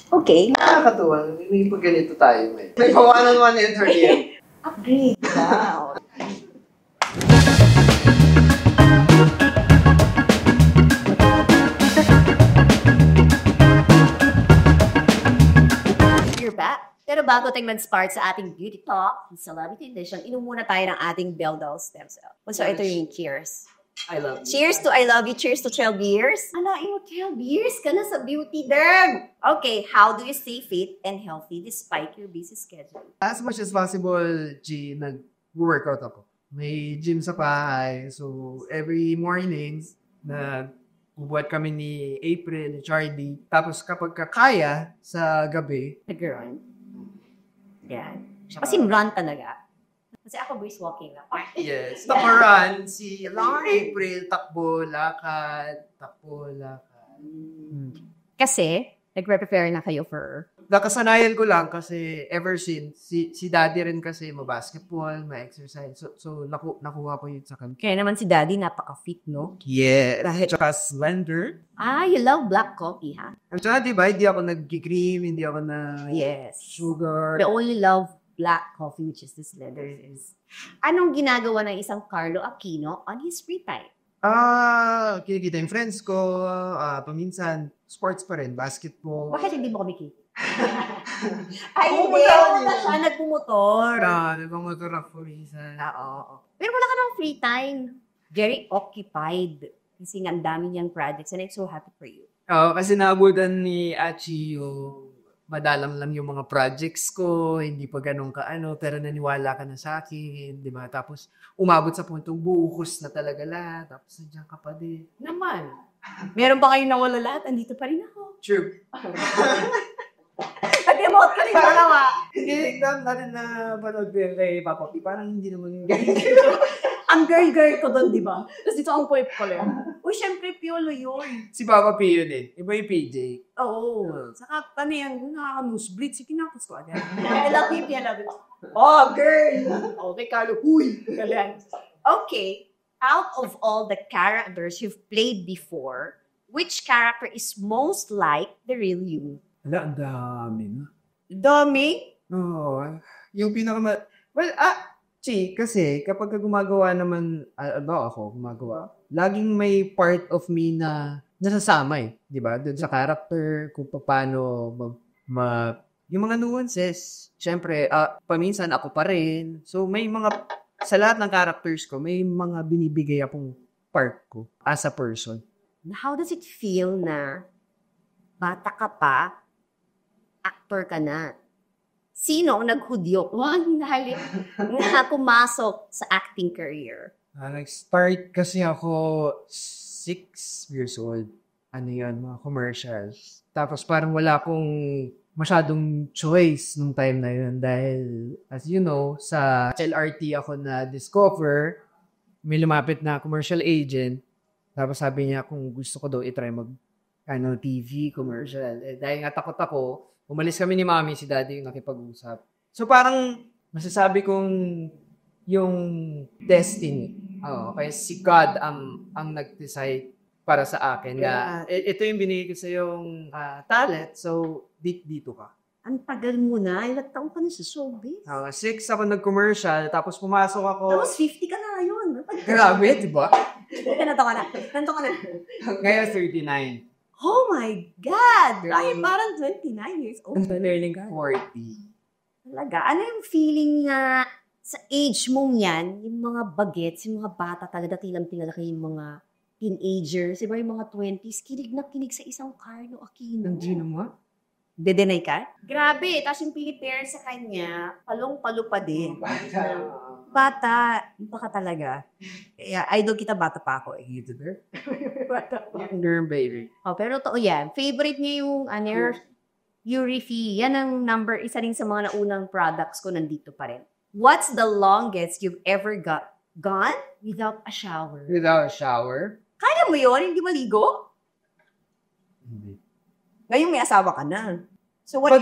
Okay. Nakakatuwa. May pag ganito tayo. May pa-one-on-one interview. Upgrade. Wow. You're back. Pero bago tayo mag-start sa ating beauty talk, celebrity edition, inom muna tayo ng ating Beldal stem cell. So ito yung cheers. I love you. Cheers to I love you. Cheers to 12 years. Alain mo 12 years ka na sa beauty derm. Okay, how do you stay fit and healthy despite your busy schedule? As much as possible, G, nag-workout ako. May gym sa bahay. So, every mornings, nag-buhat kami ni April, ni Charlie. Tapos kapag kaya sa gabi, Nag-run. Yan. Kasi run talaga. Kasi ako brisk walking lang. yes, taparan, si April, takbo, lakad. Kasi, nagre-prepare na kayo for... Nakasanayan ko lang kasi ever since, si daddy rin kasi ma-basketball, ma-exercise. So nakuha ko yun sa kanya. Kaya naman si daddy napaka-fit, no? Yeah. Tsaka slender. You love black coffee, ha? At saka diba, hindi ako nag-cream, hindi ako na Yes. sugar. The only love black coffee, which is this leather, is... Anong ginagawa ng isang Carlo Aquino on his free time? Kinikita yung friends ko, paminsan, sports pa rin, basketball. Bakit hindi mo kumikita? Ay, Pumumotor hindi. ako Wala siya, nagpumotor. Nagmamotor ako minsan. Oo. Pero wala ka ng free time. Very occupied. Kasi nga, ang dami niyang projects and I'm so happy for you. Oo, kasi naabutan ni Achi yung madalang lang yung mga projects ko, hindi pa ganun kaano, pero naniwala ka na sa akin, di ba? Tapos, umabot sa puntong buhos na talaga lahat, tapos nandiyan ka pa din. Naman. Meron pa kayong nawala lahat, andito pa rin ako. True. Nag-emote ka rin dalawa. Hindi, natin na panood ko yung kay Papa P, parang hindi naman Ang girl-girl ko doon, di ba? Tapos dito ang poip ko lang. Uy, syempre, Piolo yun. Si Papa P yun eh. Iba yung PJ. Oo. Saka, ano yan, nakaka-nosebleed. Sige, kinapos ko agad. I love you, I love you. Oh, girl! Okay, Carlo. Uy! Galing. Okay. Out of all the characters you've played before, which character is most like the real you? Wala, ang dami na. Dami? Oo. Yung well, kasi kapag gumagawa naman, gumagawa, laging may part of me na nasasama eh. Di ba? Doon sa character, kung paano yung mga nuances. Siyempre, paminsan ako pa rin. So, may mga, sa lahat ng characters ko, may mga binibigay akong part ko as a person. How does it feel na bata ka pa, actor ka na? Sino ang naghudyok? Na pumasok sa acting career? Nag-start kasi ako 6 years old. Ano yun, mga commercials. Tapos parang wala akong masyadong choice nung time na yun dahil, as you know, sa LRT ako na-discover, may lumapit na commercial agent. Tapos sabi niya kung gusto ko daw itry TV, commercial. Dahil nga takot ako, umalis kami ni mami, si daddy yung nakipag-usap. So parang masasabi kong yung destiny. Kaya si God ang nag-decide para sa akin na ito yung binigay ko sa yung talent. So dito ka. Ang tagal mo na. Ilang taon ka na sa showbiz? 6 ako nag-commercial, tapos pumasok ako. Tapos 50 ka na ngayon. Grabe, di ba? Ganito ka na. Ngayon 39. Oh my God! Ay, parang 29 years old. Learning ka? 40. Talaga. Ano yung feeling na sa age mong yan, yung mga bagets, yung mga bata talaga tilang-tingalaki yung mga teenagers, diba yung mga 20s, kilig na kilig sa isang Carlo Aquino. Hindi naman. Dedenay ka? Grabe. Tapos yung pinipare sa kanya, palong-palo pa din. Bata. Baka talaga. Kaya idol kita, bata pa ako eh. YouTuber? Bata pa. Younger baby. Pero totoo yan. Favorite niya yung Urifi. Yan ang isa rin sa mga naunang products ko nandito pa rin. What's the longest you've ever gone without a shower? Without a shower? Kaya mo yun? Hindi maligo? Hindi. Ngayon may asawa ka na. So what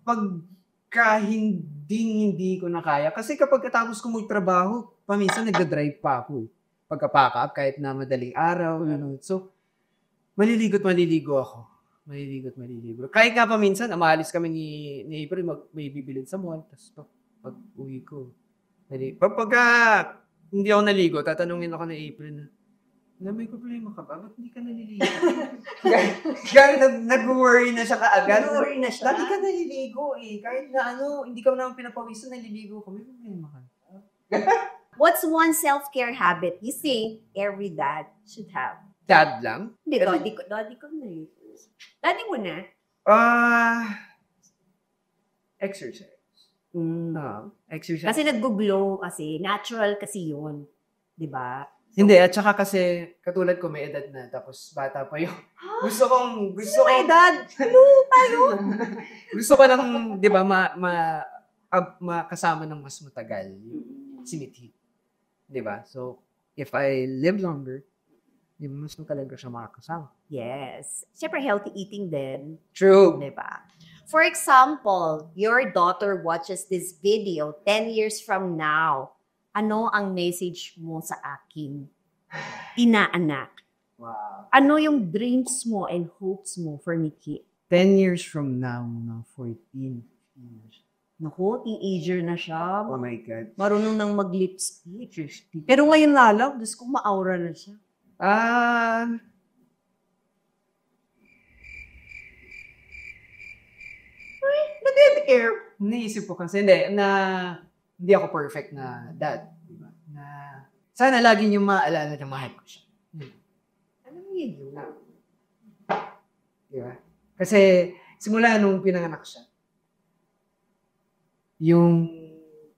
Pagka hindi ko na kaya. Kasi kapag katapos ko magtrabaho, paminsan nagda-drive pa ako. Pagka-pack up, kahit na madaling araw. So, maliligo ako. maliligo. Kahit nga pa minsan, maalis kami ni April, may bibilin sa mall. Tapos pag uwi ko, pagka hindi ako naligo, tatanungin ako ni April na, may problema ka ba? Ba't hindi ka naliligo? Kaya nag-worry na siya kaagad. Nag-worry na siya? Dati ka naliligo eh. Kahit na hindi ka naman pinapawisan, naliligo ka. May problema ka. What's one self-care habit you think every dad should have? Dad lang? Hindi, daddy ko na eh. Daddy mo na? Exercise. Exercise. Kasi nag-glow kasi. Natural kasi yun. Di ba? Hindi, at saka kasi katulad ko may edad na tapos bata pa yung gusto May edad? Ano tayo? gusto ko lang, 'di ba, makasama ng mas matagal si Mithi. 'Di ba? So, if I live longer, di ba, mas matagal ko siya makakasama. Yes. Siyempre healthy eating din. True. Di ba? For example, your daughter watches this video 10 years from now. Ano ang message mo sa akin? Inaanak. Wow. Ano yung dreams mo and hopes mo for Mickey? 10 years from now, 14 years. Naku, teenager na siya. Oh my God. Marunong nang mag-lipstick. Pero ngayon lalaw, Diyos ko, ma-aura na siya. Nag-dead air. Naisip ko kasi, hindi ako perfect na dad. Diba? Na, sana lagi niyong maalala na mahal ko siya. Alam niya yun. Diba? Kasi, simula nung pinanganak siya, yung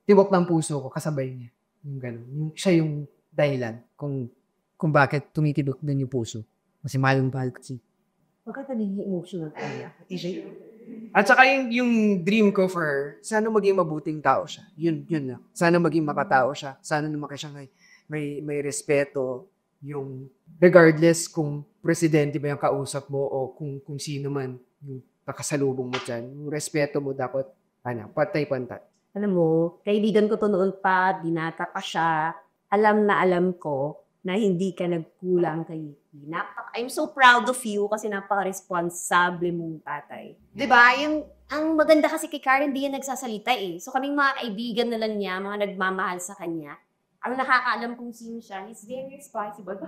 tibok ng puso ko, kasabay niya. Yung gano'n. Siya yung dahilan kung bakit tumitibok din yung puso. Kasi mahal ko siya. Pagka naging emotional kaya. At saka yung dream ko for her, sana maging mabuting tao siya. Yun lang. Sana maging makatao siya. Sana naman siya may respeto. Yung regardless kung presidente ba yung kausap mo o kung sino man yung kakasalubong mo dyan. Yung respeto mo dapat, pantay-pantay. Alam mo, kaibigan ko to noon pa, binata pa siya. Alam na alam ko na hindi ka nagkulang kay Mickey. I'm so proud of you kasi napaka-responsable mong tatay. Diba? Ang maganda kasi kay Karen, hindi yan nagsasalita eh. So kaming mga kaibigan na lang niya, mga nagmamahal sa kanya, ang nakakaalam kung sino siya, he's very responsible.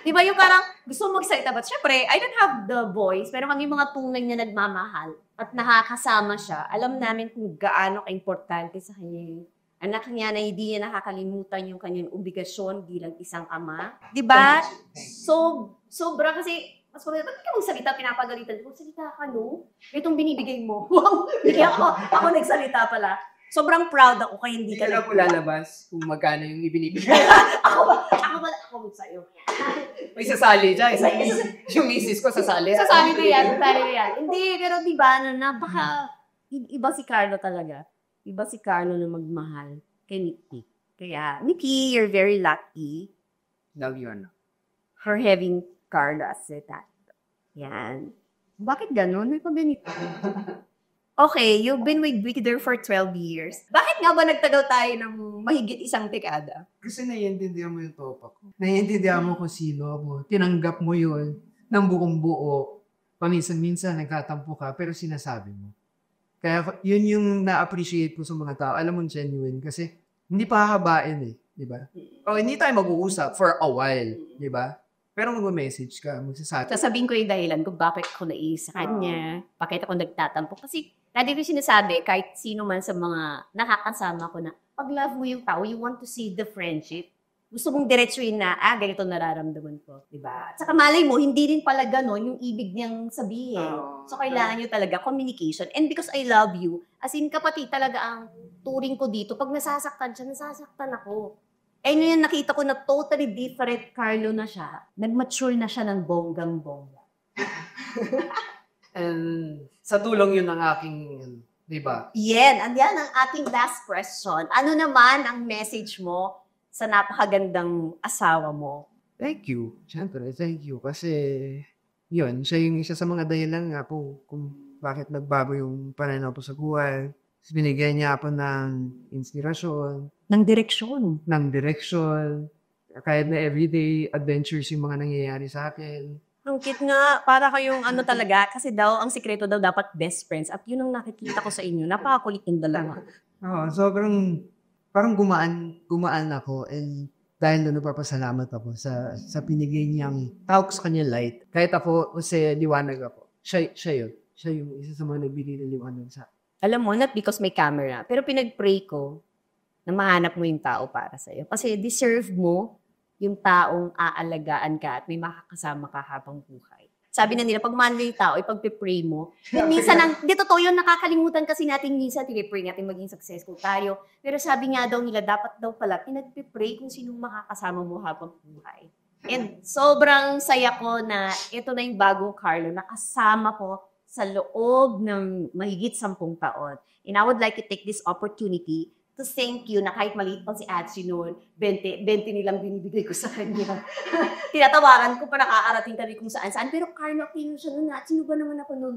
Diba yung parang gusto mo magsalita, but syempre, I don't have the voice, pero kami mga tunay na nagmamahal at nakakasama siya, alam namin kung gaano ka-importante sa kanya yung anak niya na hindi niya nakakalimutan yung kanyang obligasyon bilang isang ama. Diba? So, sobra kasi, mas maganda, ba't ka magsalita, pinapagalitan? Magsalita ka, no? Itong binibigay mo. Wow! Bigyan ako nagsalita pala. Sobrang proud ako kaya hindi ka na po lalabas kung magkano yung ibinibigay. ako sa'yo. May sasali dyan. Yung misis ko sasali. Sasali ko yan. Hindi, pero diba, iba si Carlo talaga. Iba si Carlo na magmahal kay Mickey. Kaya, Mickey, you're very lucky. Love you, ano? For having Carlo as a dad. Yan. Bakit ganun? May pabinito. Okay, you've been with Victor for 12 years. Bakit nga ba nagtagal tayo ng mahigit isang dekada? Kasi naiintindihan mo yung topa ko. Naiintindihan mo kung sino mo. Tinanggap mo yun ng buong buo. Paminsan-minsan nagtatampo ka, pero sinasabi mo. Kaya yun yung na-appreciate ko sa mga tao. Alam mo, genuine. Kasi hindi pa hahabain eh. Di ba? O hindi tayo mag-uusap for a while. Di ba? Pero mag-message ka, magsasabi. Sasabihin ko yung dahilan kung bakit ako naiisa kanya, bakit ako nagtatampo. Kasi dati ko sinasabi, kahit sino man sa mga nakakasama ko na, pag love mo yung tao, you want to see the friendship. Gusto mong diretsuin na, ganito nararamdaman ko. Diba? At saka malay mo, hindi rin pala ganon yung ibig niyang sabihin. So, kailangan nyo talaga communication. And because I love you, as in kapatid talaga ang turing ko dito, pag nasasaktan siya, nasasaktan ako. Eh, yun nakita ko na totally different Carlo na siya. Nag-mature na siya ng bonggang-bongga. And sa tulong yun ng aking, di ba? Yan ang ating last question. Ano naman ang message mo sa napakagandang asawa mo? Thank you. Siyempre, thank you. Kasi, yun, siya yung isa sa mga dahilan nga po kung bakit nagbago yung pananaw po sa buhay. Binigyan niya ako ng inspirasyon. Ng direksyon. Kahit na everyday adventures yung mga nangyayari sa akin. Ang cute nga. Para kayong ano talaga. Kasi daw, ang sikreto daw dapat best friends. At yun ang nakikita ko sa inyo. Napakakulit yung dalawa. Oo, sobrang, parang gumaan ako. And dahil doon nagpapasalamat ako sa pinigay niyang tawag sa kanya light. Kahit ako, kasi liwanag ako. Siya yun. Siya yung isa sa mga nagbigay ng liwanag sa Alam mo, not because may camera. Pero pinag-pray ko na mahanap mo yung tao para sa'yo. Kasi deserve mo yung taong aalagaan ka at may makakasama ka habang buhay. Sabi na nila, pag mahal mo yung tao, ipag-pray mo. Minsan, di totoo yun, nakakalimutan kasi natin minsan, pray natin maging successful tayo. Pero sabi nga daw nila, dapat daw pala, pinag-pray kung sinong makakasama mo habang buhay. And sobrang saya ko na ito na yung bagong Carlo, nakasama ko sa loob ng mahigit 10 taon. And I would like to take this opportunity to thank you na kahit maliit pa si Atsi noon, 20 nilang binibigay ko sa kanya. Tinatawaran ko pa nakakarating kami kung saan-saan. Pero Carlo, Aquino siya noon. Atsi, sino ba naman ako noon?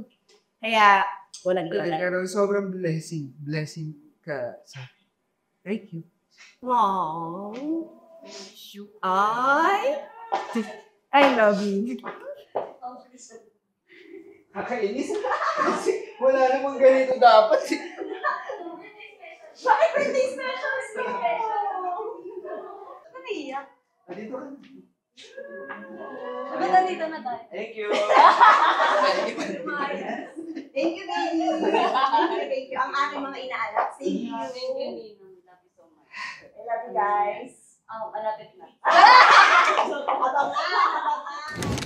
Kaya, walang galang. Pero sobrang blessing ka sa akin. Thank you. Aww. Ay! I love you. Kakainis. Kasi wala namang ganito dapat. Bakit birthday special? Naiyak. Dito ka. Diba nandito na tayo? Thank you. Thank you, baby. Thank you. Ang aking mga inaanak. Thank you. Thank you, Ninong. Love you so much. I love you guys. Malapit na. Abang na.